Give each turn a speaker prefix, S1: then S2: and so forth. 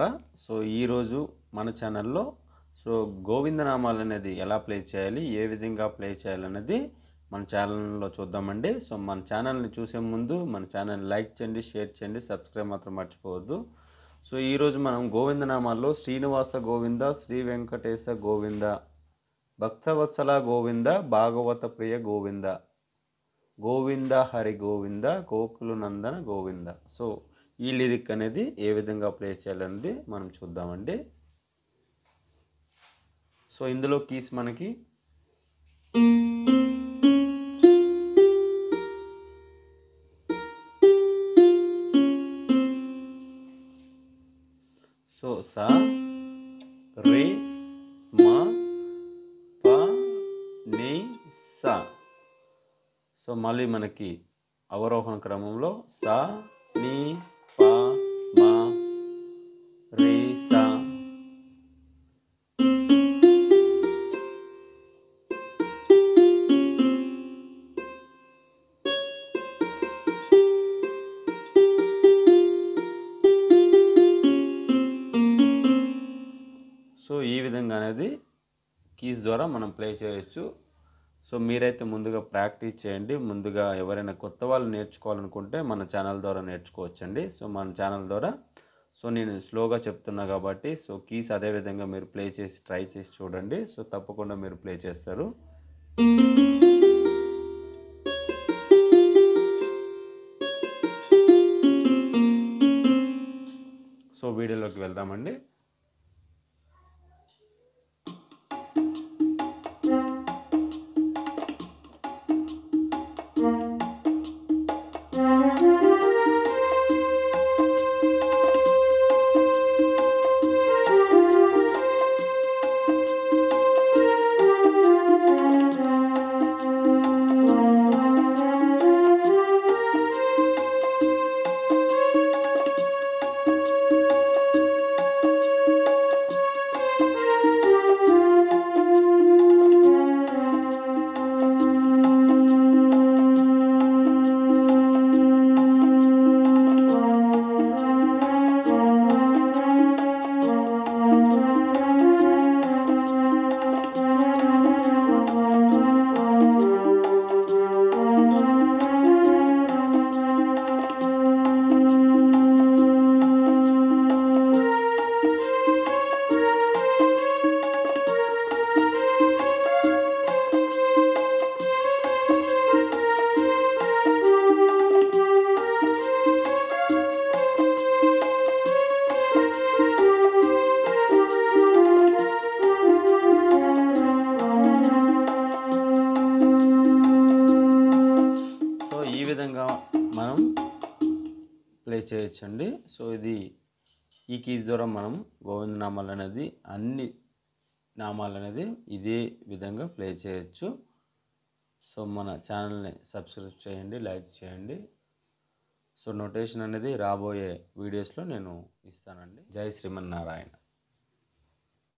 S1: మిత్రులారా, సో ఈరోజు మన ఛానల్లో సో గోవిందనామాలు అనేది ఎలా ప్లే చేయాలి, ఏ విధంగా ప్లే చేయాలనేది మన ఛానల్లో చూద్దామండి. సో మన ఛానల్ని చూసే ముందు మన ఛానల్ లైక్ చేయండి, షేర్ చేయండి, సబ్స్క్రైబ్ మాత్రం మర్చిపోవద్దు. సో ఈరోజు మనం గోవిందనామాల్లో శ్రీనివాస గోవింద, శ్రీ వెంకటేశ గోవింద, భక్తవత్సల గోవింద, భాగవత ప్రియ గోవింద, గోవింద హరి గోవింద, గోకులు నందన గోవింద. సో ఈ లిరిక్ అనేది ఏ విధంగా ప్లే చేయాలనేది మనం చూద్దామండి. సో ఇందులో కీస్ మనకి సో సా, రే, మా, ప, ని, సా. సో మళ్ళీ మనకి అవరోహణ క్రమంలో సా, ని, ప, మా, రే, సా. సో ఈ విధంగా అనేది కీస్ ద్వారా మనం ప్లే చేయొచ్చు. సో మీరైతే ముందుగా ప్రాక్టీస్ చేయండి. ముందుగా ఎవరైనా కొత్త వాళ్ళు నేర్చుకోవాలనుకుంటే మన ఛానల్ ద్వారా నేర్చుకోవచ్చండి. సో మన ఛానల్ ద్వారా సో నేను స్లోగా చెప్తున్నా కాబట్టి సో కీస్ అదే విధంగా మీరు ప్లే చేసి ట్రై చేసి చూడండి. సో తప్పకుండా మీరు ప్లే చేస్తారు. సో వీడియోలోకి వెళ్దామండి. ఈ విధంగా మనం ప్లే చేయొచ్చండి. సో ఈ కీస్ ద్వారా మనం గోవిందనామాలు అనేది అన్ని నామాలు అనేది ఇదే విధంగా ప్లే చేయొచ్చు. సో మన ఛానల్ని సబ్స్క్రైబ్ చేయండి, లైక్ చేయండి. సో నోటేషన్ అనేది రాబోయే వీడియోస్లో నేను ఇస్తానండి. జై శ్రీమన్నారాయణ.